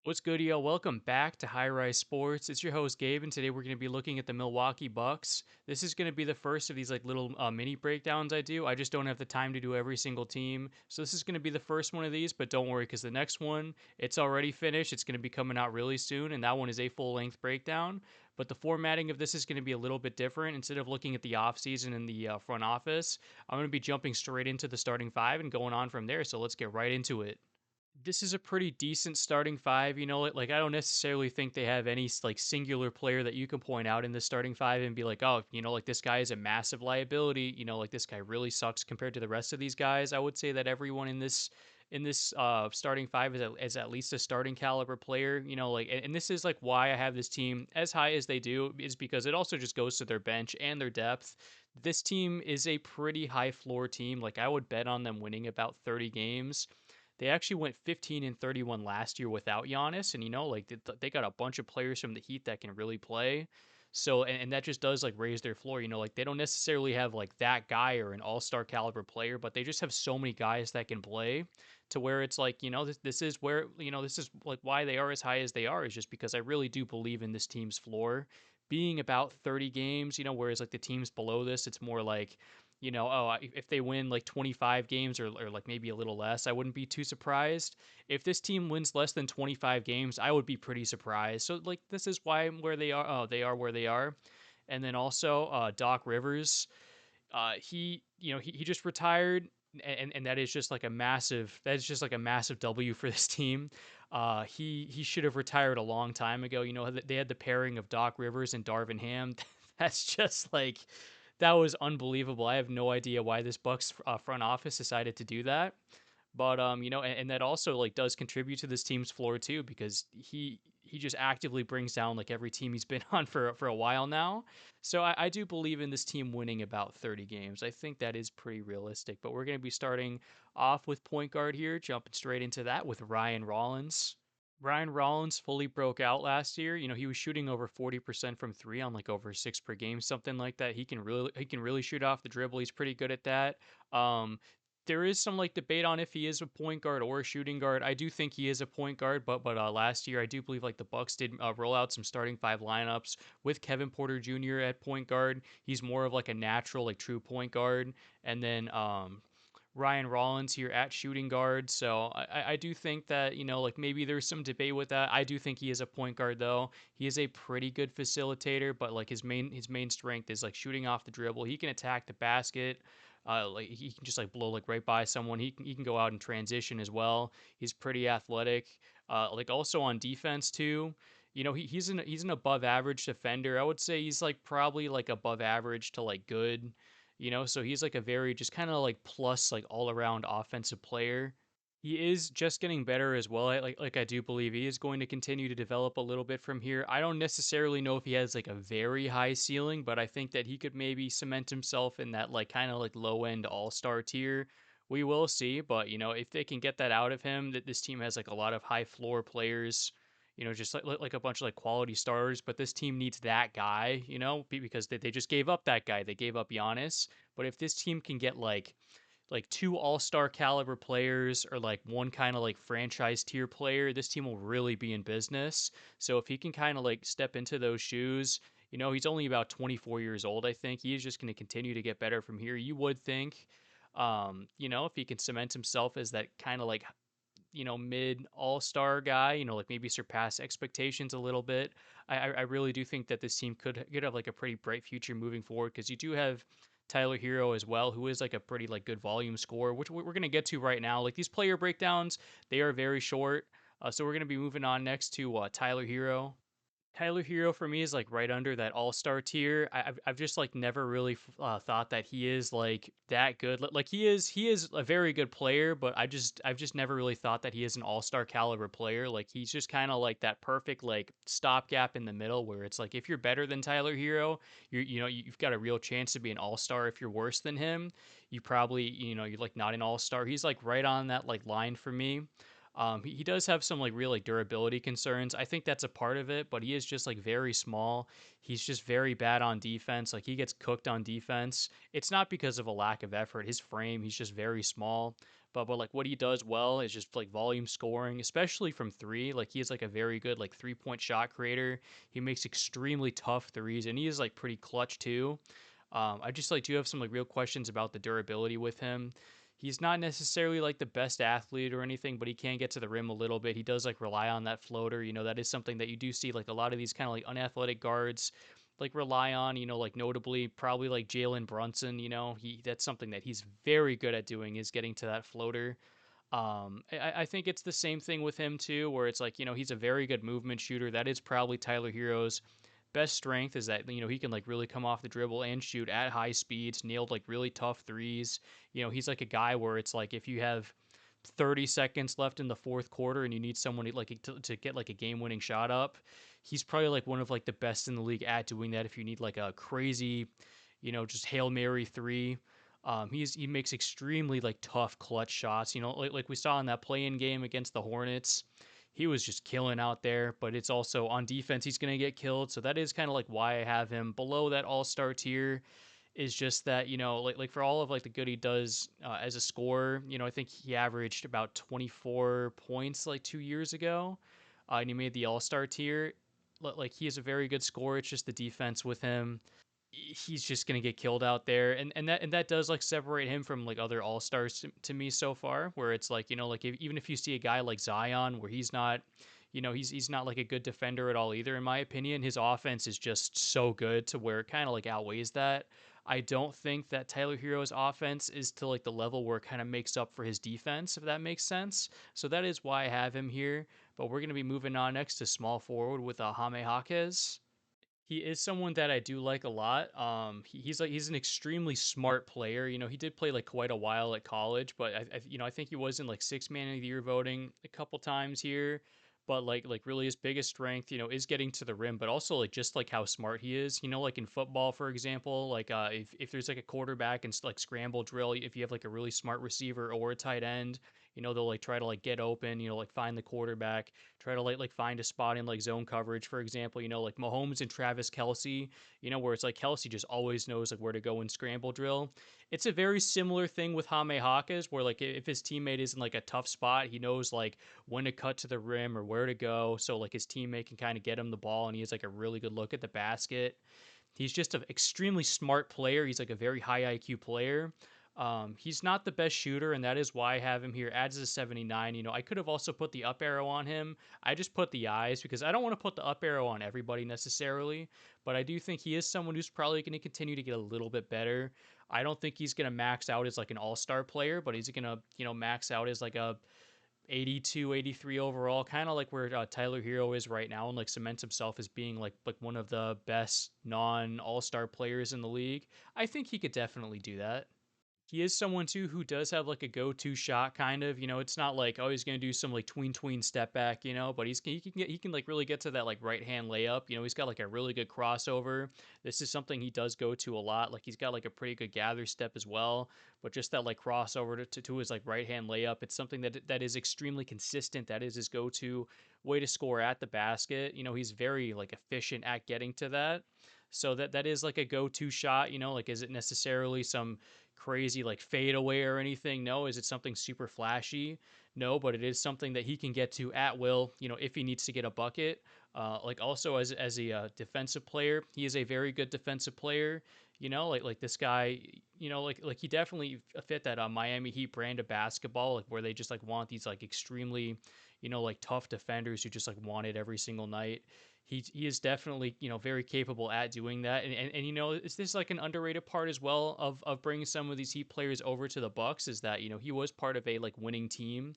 What's good, yo? Welcome back to High Rise Sports. It's your host Gabe, and today we're going to be looking at the Milwaukee Bucks. This is going to be the first of these like little mini breakdowns I do. I just don't have the time to do every single team, so this is going to be the first one of these. But don't worry, because the next one it's already finished. It's going to be coming out really soon, and that one is a full length breakdown. But the formatting of this is going to be a little bit different. Instead of looking at the offseason and the front office, I'm going to be jumping straight into the starting five and going on from there. So let's get right into it. This is a pretty decent starting five. Like I don't necessarily think they have any like singular player that you can point out in the starting five and be like, oh, like this guy is a massive liability. Like this guy really sucks compared to the rest of these guys. I would say that everyone in this starting five is at least a starting caliber player. And this is like why I have this team as high as they do is because it also just goes to their bench and their depth. This team is a pretty high floor team. Like I would bet on them winning about 30 games. They actually went 15 and 31 last year without Giannis, and like they got a bunch of players from the Heat that can really play. So and that just does like raise their floor. Like they don't necessarily have like that guy or an all-star caliber player, but they just have so many guys that can play to where it's like, this is where, this is like why they are as high as they are is just because I really do believe in this team's floor being about 30 games, whereas like the teams below this, it's more like, if they win like 25 games or like maybe a little less, I wouldn't be too surprised. If this team wins less than 25 games, I would be pretty surprised. So like this is why where they are. Oh, they are where they are. And then also Doc Rivers, he just retired, and that is just like a massive W for this team. He should have retired a long time ago. They had the pairing of Doc Rivers and Darvin Ham. That's just like that was unbelievable. I have no idea why this Bucks front office decided to do that. But and that also like does contribute to this team's floor too, because he just actively brings down like every team he's been on for a while now. So I do believe in this team winning about 30 games. I think that is pretty realistic. But we're going to be starting off with point guard here, jumping straight into that with Ryan Rollins. Ryan Rollins fully broke out last year. He was shooting over 40% from three on like over six per game, something like that. He can really shoot off the dribble. He's pretty good at that. Um, there is some like debate on if he is a point guard or a shooting guard. I do think he is a point guard, but last year I do believe like the Bucks did roll out some starting five lineups with Kevin Porter Jr. at point guard. He's more of like a natural like true point guard, and then Ryan Rollins here at shooting guard. So I do think that, like maybe there's some debate with that. I do think he is a point guard though. He is a pretty good facilitator, but like his main strength is like shooting off the dribble. He can attack the basket. Like he can just like blow like right by someone. He can go out and transition as well. He's pretty athletic. Like also on defense too. He's an above average defender. I would say he's like probably like above average to like good. So he's like a very just kind of like plus like all around offensive player. He is just getting better as well. Like I do believe he is going to continue to develop a little bit from here. I don't necessarily know if he has like a very high ceiling, but I think that he could maybe cement himself in that like kind of like low end all-star tier. We will see, but if they can get that out of him, that this team has like a lot of high floor players, just like a bunch of like quality starters, but this team needs that guy, because they just gave up that guy. They gave up Giannis. But if this team can get like two all-star caliber players or like one kind of like franchise tier player, this team will really be in business. So if he can kind of like step into those shoes, he's only about 24 years old, I think. He is just going to continue to get better from here. You would think if he can cement himself as that kind of like mid all star guy, like maybe surpass expectations a little bit. I really do think that this team could have like a pretty bright future moving forward, because you do have Tyler Hero as well, who is like a pretty like good volume scorer, which we're gonna get to right now. Like these player breakdowns, they are very short, so we're gonna be moving on next to Tyler Hero. Tyler Hero for me is like right under that all star tier. I've just like never really thought that he is like that good. Like he is a very good player, but I've just never really thought that he is an all star caliber player. Like he's just kind of like that perfect like stopgap in the middle, where it's like if you're better than Tyler Hero, you've got a real chance to be an all star. If you're worse than him, you probably you're like not an all star. He's like right on that like line for me. He does have some like really durability concerns. I think that's a part of it, but he is just like very small. He's just very bad on defense. Like he gets cooked on defense. It's not because of a lack of effort. His frame, he's just very small. but like what he does well is just like volume scoring, especially from three. Like he is like a very good like 3 point shot creator. He makes extremely tough threes, and he is like pretty clutch too. I just like do have some like real questions about the durability with him. He's not necessarily like the best athlete or anything, but he can get to the rim a little bit. He does like rely on that floater. That is something that you do see like a lot of these kind of like unathletic guards like rely on, like notably probably like Jalen Brunson, that's something that he's very good at doing is getting to that floater. I think it's the same thing with him too, where it's like, he's a very good movement shooter. That is probably Tyler Hero's best strength is that, he can like really come off the dribble and shoot at high speeds, nailed like really tough threes. He's like a guy where it's like if you have 30 seconds left in the fourth quarter and you need someone to get like a game-winning shot up, he's probably like one of like the best in the league at doing that if you need like a crazy, just Hail Mary three. He makes extremely like tough clutch shots. Like we saw in that play-in game against the Hornets, he was just killing out there. But it's also on defense he's gonna get killed. So that is kind of like why I have him below that All-Star tier. Is just that like for all of like the good he does as a scorer, I think he averaged about 24 points like 2 years ago, and he made the All-Star tier. Like he is a very good scorer. It's just the defense with him, he's just gonna get killed out there, and that does like separate him from like other all stars to me so far. Where it's like like even if you see a guy like Zion, where he's not, he's not like a good defender at all either. In my opinion, his offense is just so good to where it kind of like outweighs that. I don't think that Tyler Hero's offense is to like the level where it kind of makes up for his defense, if that makes sense. So that is why I have him here. But we're gonna be moving on next to small forward with Jaime Jaquez. He is someone that I do like a lot. He's an extremely smart player. He did play like quite a while at college, but I think he was in like six man of the year voting a couple times here. But like really his biggest strength, is getting to the rim, but also like just like how smart he is. Like in football, for example, like if there's like a quarterback and like scramble drill, if you have like a really smart receiver or a tight end, they'll like try to like get open, like find the quarterback, try to like find a spot in like zone coverage, for example, like Mahomes and Travis Kelsey, where it's like Kelsey just always knows like where to go in scramble drill. It's a very similar thing with Jaime Jaquez, where like if his teammate is in like a tough spot, he knows like when to cut to the rim or where to go. So like his teammate can kind of get him the ball and he has like a really good look at the basket. He's just an extremely smart player. He's like a very high IQ player. He's not the best shooter, and that is why I have him here. Adds a 79. I could have also put the up arrow on him. I just put the eyes because I don't want to put the up arrow on everybody necessarily, but I do think he is someone who's probably going to continue to get a little bit better. I don't think he's going to max out as like an all-star player, but he's going to, max out as like a 82, 83 overall, kind of like where Tyler Hero is right now, and like cements himself as being like one of the best non all-star players in the league. I think he could definitely do that. He is someone too who does have like a go-to shot kind of, it's not like oh he's going to do some like tween step back, but he can like really get to that like right hand layup. He's got like a really good crossover. This is something he does go to a lot. Like he's got like a pretty good gather step as well, but just that like crossover to his like right hand layup, it's something that is extremely consistent. That is his go-to way to score at the basket. He's very like efficient at getting to that. So that is like a go-to shot, like is it necessarily some crazy like fade away or anything? No. Is it something super flashy? No, but it is something that he can get to at will, if he needs to get a bucket. Like also as a defensive player, he is a very good defensive player. Like this guy, like he definitely fit that Miami Heat brand of basketball, like where they just like want these like extremely, like tough defenders who just like want it every single night. He is definitely very capable at doing that, and is this like an underrated part as well of bringing some of these Heat players over to the Bucks is that he was part of a like winning team,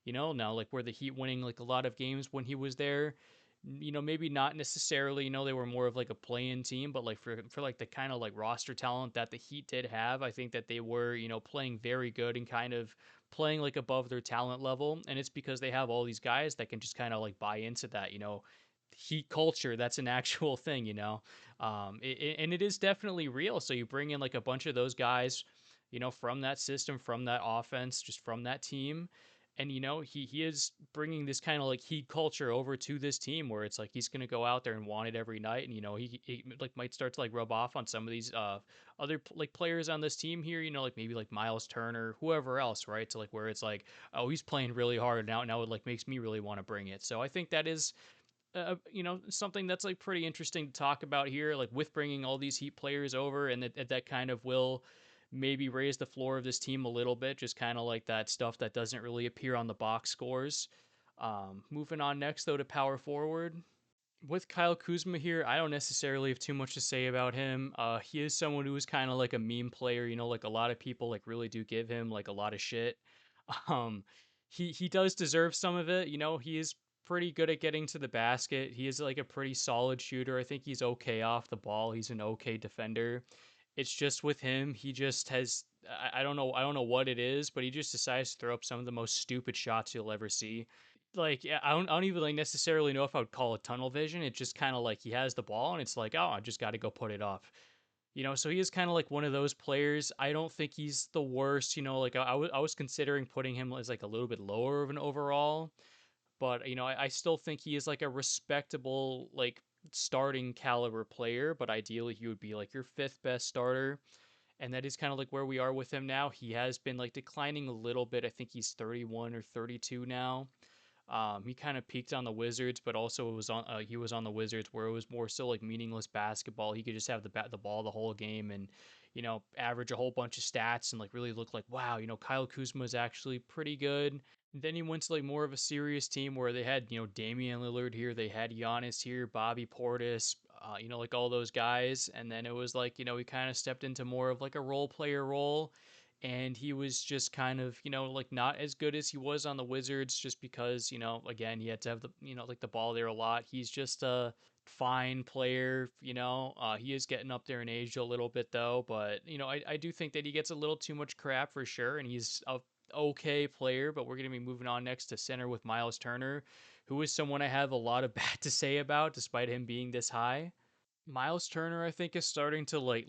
now like where the Heat winning like a lot of games when he was there. Maybe not necessarily, they were more of like a play-in team, but like for like the kind of like roster talent that the Heat did have, I think that they were, playing very good and kind of playing like above their talent level. And it's because they have all these guys that can just kind of like buy into that, Heat culture. That's an actual thing, and it is definitely real. So you bring in like a bunch of those guys, from that system, from that offense, just from that team, And he is bringing this kind of like heat culture over to this team where it's like he's going to go out there and want it every night. And he like might start to like rub off on some of these other like players on this team here, like maybe like Miles Turner, whoever else, right? To like where it's like, oh, he's playing really hard now it like makes me really want to bring it. So I think that is something that's like pretty interesting to talk about here, like with bringing all these Heat players over, and that kind of will maybe raise the floor of this team a little bit, just kind of like that stuff that doesn't really appear on the box scores. Moving on next though to power forward. With Kyle Kuzma here, I don't necessarily have too much to say about him. He is someone who is kind of like a meme player, like a lot of people like really do give him like a lot of shit. Um, he does deserve some of it. He is pretty good at getting to the basket. He is like a pretty solid shooter. I think he's okay off the ball. He's an okay defender. It's just with him, he just has I don't know what it is, but he just decides to throw up some of the most stupid shots you'll ever see. Like, yeah, I don't even like necessarily know if I would call it tunnel vision. It's just kind of like he has the ball and it's like, oh, I just got to go put it off. So he is kind of like one of those players. I don't think he's the worst. Like I was considering putting him as like a little bit lower of an overall, but I still think he is like a respectable like starting caliber player. But ideally, he would be like your fifth best starter, and that is kind of like where we are with him now. He has been like declining a little bit. I think he's 31 or 32 now. He kind of peaked on the Wizards, but also he was on the Wizards where it was more so like meaningless basketball. He could just have the ball the whole game and average a whole bunch of stats and like really look like wow, Kyle Kuzma is actually pretty good. And then he went to like more of a serious team where they had Damian Lillard here, they had Giannis here, Bobby Portis, like all those guys, and then it was like he kind of stepped into more of like a role player role, and he was just kind of like not as good as he was on the Wizards just because again he had to have the like the ball there a lot. He's just a fine player. He is getting up there in age a little bit though, but I do think that he gets a little too much crap for sure, and he's a okay player. But we're going to be moving on next to center with Miles Turner, who is someone I have a lot of bad to say about despite him being this high. Miles Turner, I think, is starting to like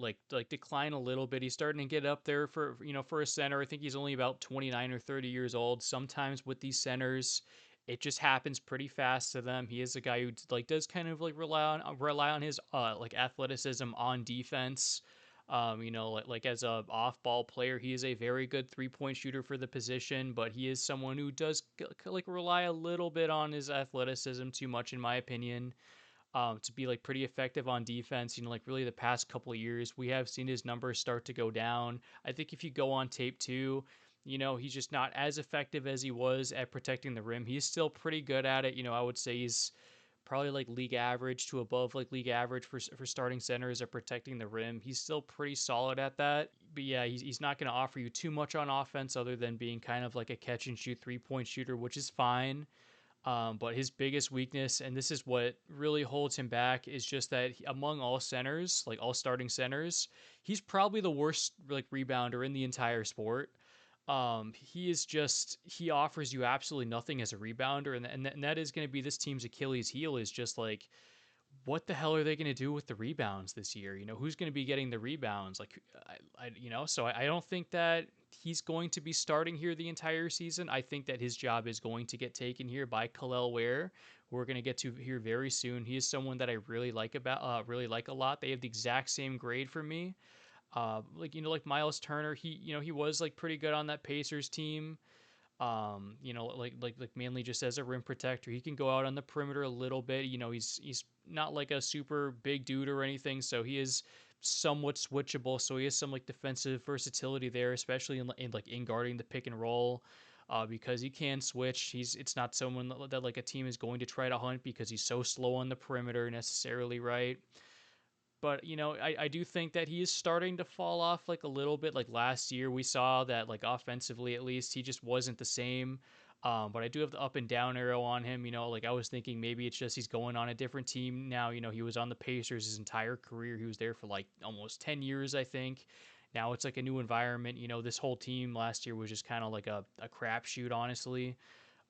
decline a little bit. He's starting to get up there for a center. I think he's only about 29 or 30 years old. Sometimes with these centers, it just happens pretty fast to them. He is a guy who like does kind of like rely on his like athleticism on defense. Like as a off ball player, he is a very good 3-point shooter for the position, but he is someone who does like rely a little bit on his athleticism too much, in my opinion, to be like pretty effective on defense. Like really the past couple of years, we have seen his numbers start to go down. I think if you go on tape too, he's just not as effective as he was at protecting the rim. He's still pretty good at it. I would say he's probably like league average to above like league average for starting centers at protecting the rim. He's still pretty solid at that. But yeah, he's not going to offer you too much on offense other than being kind of like a catch and shoot 3-point shooter, which is fine. But his biggest weakness, and this is what really holds him back, is just that among all centers, like all starting centers, he's probably the worst like rebounder in the entire sport. He offers you absolutely nothing as a rebounder, and that is going to be this team's Achilles heel. Is just like what the hell are they going to do with the rebounds this year? Who's going to be getting the rebounds? Like, so I don't think that he's going to be starting here the entire season. I think that his job is going to get taken here by Khalil Ware, who we're going to get to here very soon. He is someone that I really like a lot. They have the exact same grade for me. Like Miles Turner, he was like pretty good on that Pacers team. Like mainly just as a rim protector. He can go out on the perimeter a little bit. He's not like a super big dude or anything, so he is somewhat switchable. So he has some like defensive versatility there, especially in guarding the pick and roll. Because he can switch. It's not someone that like a team is going to try to hunt because he's so slow on the perimeter necessarily, right? But I do think that he is starting to fall off like a little bit. Like last year, we saw that like offensively at least he just wasn't the same. But I do have the up and down arrow on him. Like I was thinking maybe it's just he's going on a different team now. He was on the Pacers his entire career. He was there for like almost 10 years, I think. Now it's like a new environment. This whole team last year was just kind of like a crapshoot, honestly.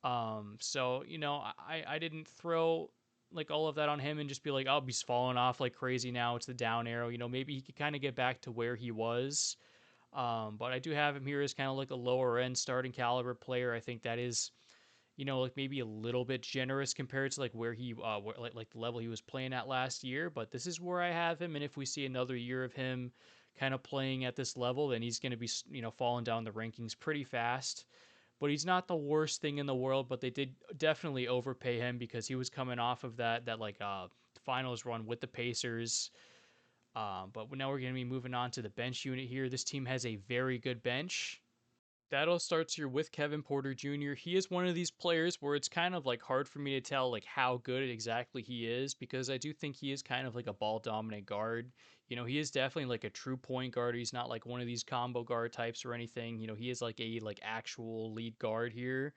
So I didn't throw like all of that on him and just be like, oh, he's falling off like crazy now. It's the down arrow. Maybe he could kind of get back to where he was. But I do have him here as kind of like a lower end starting caliber player. I think that is, like maybe a little bit generous compared to like where he like the level he was playing at last year, but this is where I have him, and if we see another year of him kind of playing at this level, then he's going to be, falling down the rankings pretty fast. But he's not the worst thing in the world, but they did definitely overpay him because he was coming off of that like finals run with the Pacers. But now we're going to be moving on to the bench unit here. This team has a very good bench. That all starts here with Kevin Porter Jr. He is one of these players where it's kind of like hard for me to tell like how good exactly he is, because I do think he is kind of like a ball dominant guard. He is definitely like a true point guard. He's not like one of these combo guard types or anything. He is like a like actual lead guard here.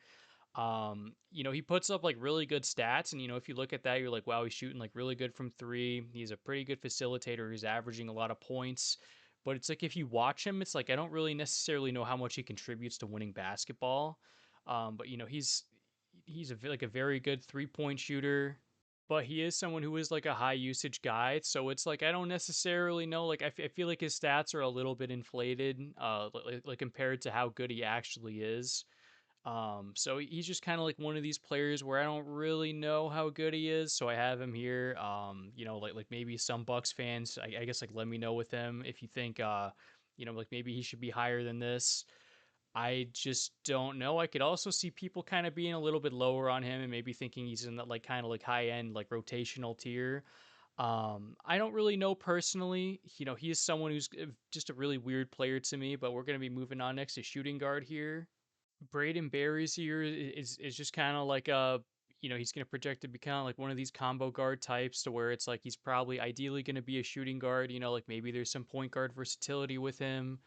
He puts up like really good stats, and if you look at that, you're like, wow, he's shooting like really good from three. He's a pretty good facilitator. He's averaging a lot of points. But it's like if you watch him, it's like I don't really necessarily know how much he contributes to winning basketball. But he's like a very good 3-point shooter. But he is someone who is like a high usage guy, so it's like I don't necessarily know. Like I feel like his stats are a little bit inflated, like compared to how good he actually is. So he's just kind of like one of these players where I don't really know how good he is, so I have him here. Like maybe some Bucks fans, I guess like let me know with him if you think like maybe he should be higher than this. I just don't know. I could also see people kind of being a little bit lower on him and maybe thinking he's in that like kind of like high end like rotational tier. I don't really know personally. He is someone who's just a really weird player to me, but we're going to be moving on next to shooting guard here. Braden Berry's here is just kind of like he's going to project to be kind of like one of these combo guard types to where it's like he's probably ideally going to be a shooting guard. Like maybe there's some point guard versatility with him.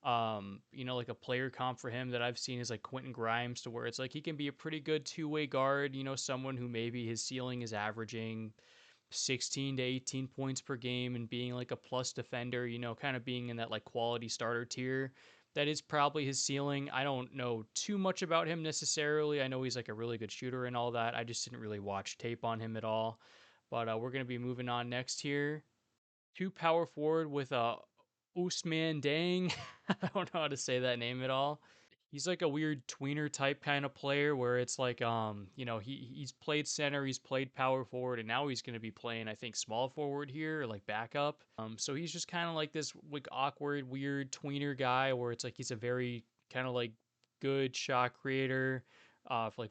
Like a player comp for him that I've seen is like Quentin Grimes, to where it's like he can be a pretty good two-way guard. Someone who maybe his ceiling is averaging 16 to 18 points per game and being like a plus defender, kind of being in that like quality starter tier. That is probably his ceiling. I don't know too much about him necessarily. I know he's like a really good shooter and all that. I just didn't really watch tape on him at all. But we're going to be moving on next here. Two power forward with Usman Dang. I don't know how to say that name at all. He's like a weird tweener type kind of player where it's like he's played center, he's played power forward, and now he's going to be playing I think small forward here or like backup. So he's just kind of like this like awkward weird tweener guy where it's like he's a very kind of like good shot creator.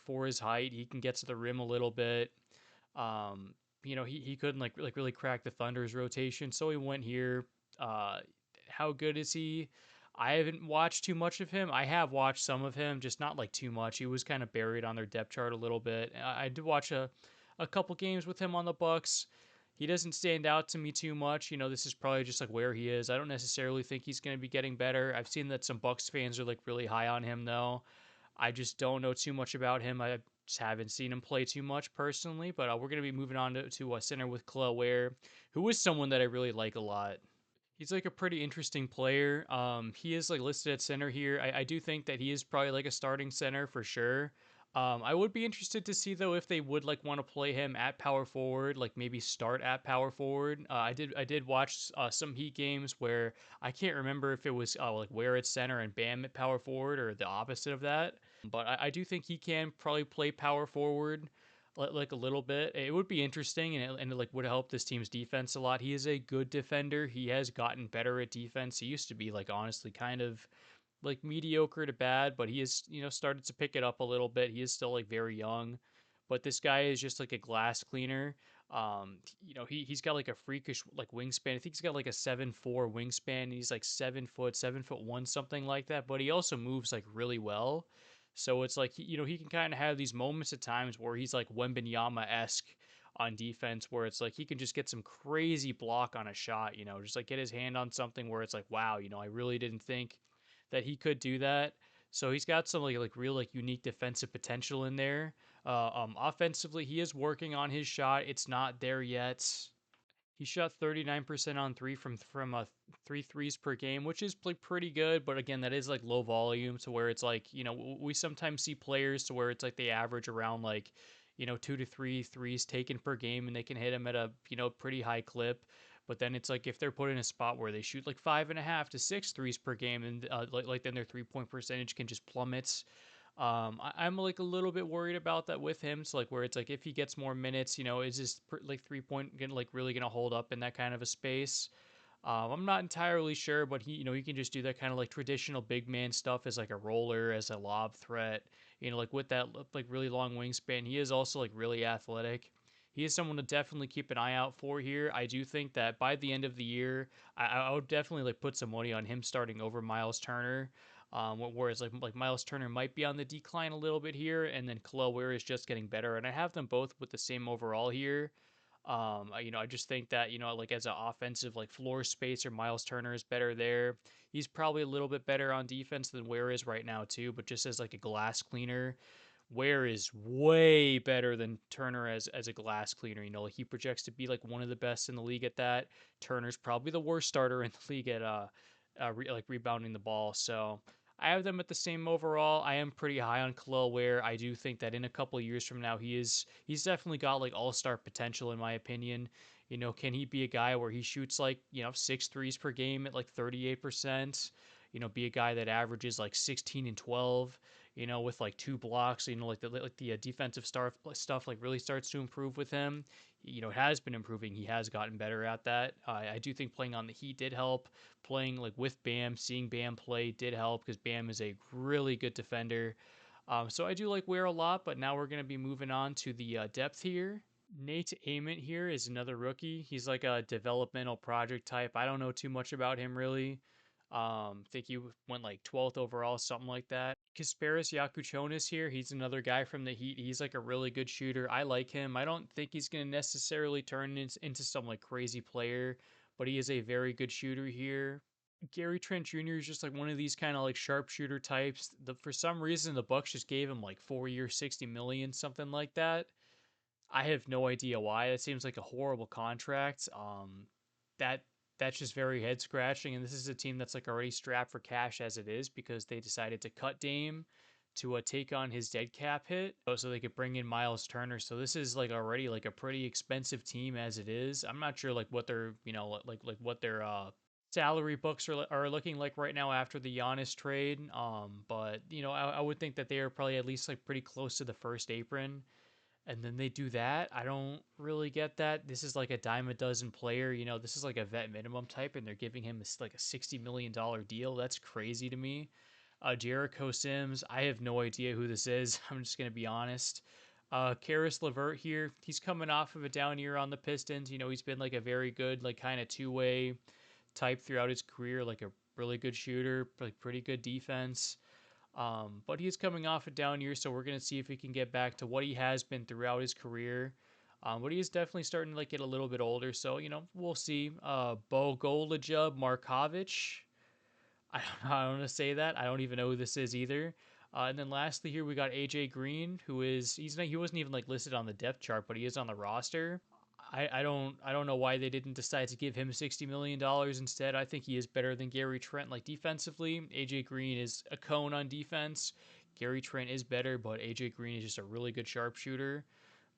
For his height, he can get to the rim a little bit. um he couldn't like really crack the Thunder's rotation, so he went here. uh how good is he? I haven't watched too much of him. I have watched some of him, just not like too much. He was kind of buried on their depth chart a little bit. I did watch a couple games with him on the Bucks. He doesn't stand out to me too much. This is probably just like where he is. I don't necessarily think he's going to be getting better. I've seen that some Bucks fans are like really high on him though. I just don't know too much about him. I just haven't seen him play too much personally. But we're going to be moving on to a center with Khalil Ware, who is someone that I really like a lot. He's like a pretty interesting player. He is like listed at center here. I do think that he is probably like a starting center for sure. I would be interested to see though if they would like want to play him at power forward, like maybe start at power forward. I did watch some Heat games where I can't remember if it was like where it's center and Bam at power forward or the opposite of that. But I do think he can probably play power forward like a little bit. It would be interesting, and it like would help this team's defense a lot. He is a good defender. He has gotten better at defense. He used to be like honestly kind of like mediocre to bad, but he has started to pick it up a little bit. He is still like very young, but this guy is just like a glass cleaner. He's got like a freakish like wingspan. I think he's got like a 7'4" wingspan. He's like 7 foot, 7'1", something like that. But he also moves like really well. So it's like he can kind of have these moments at times where he's like Wembenyama esque on defense, where it's like he can just get some crazy block on a shot. Just like get his hand on something where it's like, wow, I really didn't think that he could do that. So he's got some like real like unique defensive potential in there. Offensively, he is working on his shot. It's not there yet. He shot 39% on three from three threes per game, which is like pretty good. But again, that is like low volume to where it's like we sometimes see players to where it's like they average around like 2 to 3 threes taken per game, and they can hit them at a pretty high clip. But then it's like if they're put in a spot where they shoot like 5.5 to 6 threes per game, and like then their 3 point percentage can just plummet. I'm like a little bit worried about that with him. So like where it's like if he gets more minutes, is this like 3 point gonna like really gonna hold up in that kind of a space? I'm not entirely sure, but he can just do that kind of like traditional big man stuff as like a roller, as a lob threat. Like with that like really long wingspan, he is also like really athletic. He is someone to definitely keep an eye out for here. I do think that by the end of the year, I would definitely like put some money on him starting over Miles Turner. Whereas like Miles Turner might be on the decline a little bit here, and then Khalil Ware is just getting better, and I have them both with the same overall here. I just think that, like as an offensive like floor spacer, Miles Turner is better there. He's probably a little bit better on defense than Ware is right now too, but just as like a glass cleaner, Ware is way better than Turner as a glass cleaner. Like he projects to be like one of the best in the league at that. Turner's probably the worst starter in the league at like rebounding the ball. So I have them at the same overall. I am pretty high on Khalil Ware. I do think that in a couple of years from now, he's definitely got like all-star potential in my opinion. Can he be a guy where he shoots like, 6 threes per game at like 38%? Be a guy that averages like 16 and 12, with like 2 blocks, like the defensive stuff like really starts to improve with him. Has been improving. He has gotten better at that. I do think playing on the Heat did help. Playing like with Bam, seeing Bam play did help because Bam is a really good defender. So I do like Ware a lot, but now we're going to be moving on to the depth here. Nate Ament here is another rookie. He's like a developmental project type. I don't know too much about him really. Think he went like 12th overall, something like that. Kasparis Yakuchonis here. He's another guy from the Heat. He's like a really good shooter. I like him. I don't think he's going to necessarily turn into some like crazy player, but he is a very good shooter here. Gary Trent Jr. is just like one of these kind of like sharpshooter types. For some reason the Bucks just gave him like 4 years, 60 million, something like that. I have no idea why. It seems like a horrible contract. That that's just very head scratching. And this is a team that's like already strapped for cash as it is because they decided to cut Dame to take on his dead cap hit, so they could bring in Miles Turner. So this is like already like a pretty expensive team as it is. I'm not sure like what their like what their salary books are looking like right now after the Giannis trade. But I would think that they are probably at least like pretty close to the first apron, and then they do that. I don't really get that. This is like a dime a dozen player. This is like a vet minimum type, and they're giving him like a $60 million deal. That's crazy to me. Jericho Sims, I have no idea who this is. I'm just gonna be honest. Karis LeVert here. He's coming off of a down year on the Pistons. He's been like a very good, like kind of two-way type throughout his career, like a really good shooter, like pretty good defense. But he's coming off a down year, so we're gonna see if he can get back to what he has been throughout his career. But he is definitely starting to like get a little bit older, so we'll see. Bogolajub Markovic. I don't want to say that. I don't even know who this is either. And then lastly here we got AJ Green, who is he wasn't even like listed on the depth chart, but he is on the roster. I don't know why they didn't decide to give him $60 million instead. I think he is better than Gary Trent like defensively. AJ Green is a cone on defense. Gary Trent is better, but AJ Green is just a really good sharpshooter.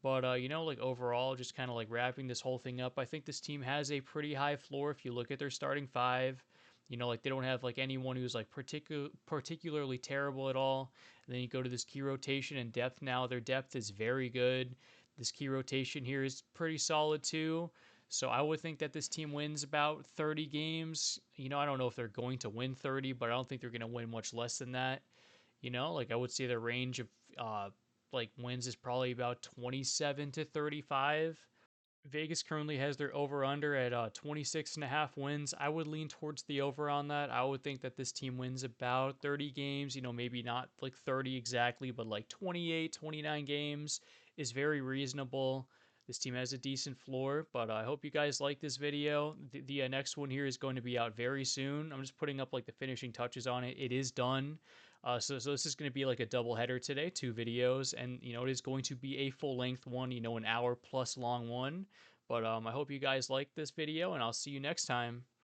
But like overall, just kind of like wrapping this whole thing up, I think this team has a pretty high floor if you look at their starting five. Like they don't have like anyone who's like particularly terrible at all. And then you go to this key rotation and depth now. Their depth is very good. This key rotation here is pretty solid too. So I would think that this team wins about 30 games. I don't know if they're going to win 30, but I don't think they're going to win much less than that. Like I would say the range of like wins is probably about 27 to 35. Vegas currently has their over under at 26 and a half wins. I would lean towards the over on that. I would think that this team wins about 30 games, maybe not like 30 exactly, but like 28, 29 games is very reasonable. This team has a decent floor, but I hope you guys like this video. The next one here is going to be out very soon. I'm just putting up like the finishing touches on it. It is done. So this is going to be like a double header today, 2 videos, and it is going to be a full length one, an hour plus long one. But I hope you guys like this video, and I'll see you next time.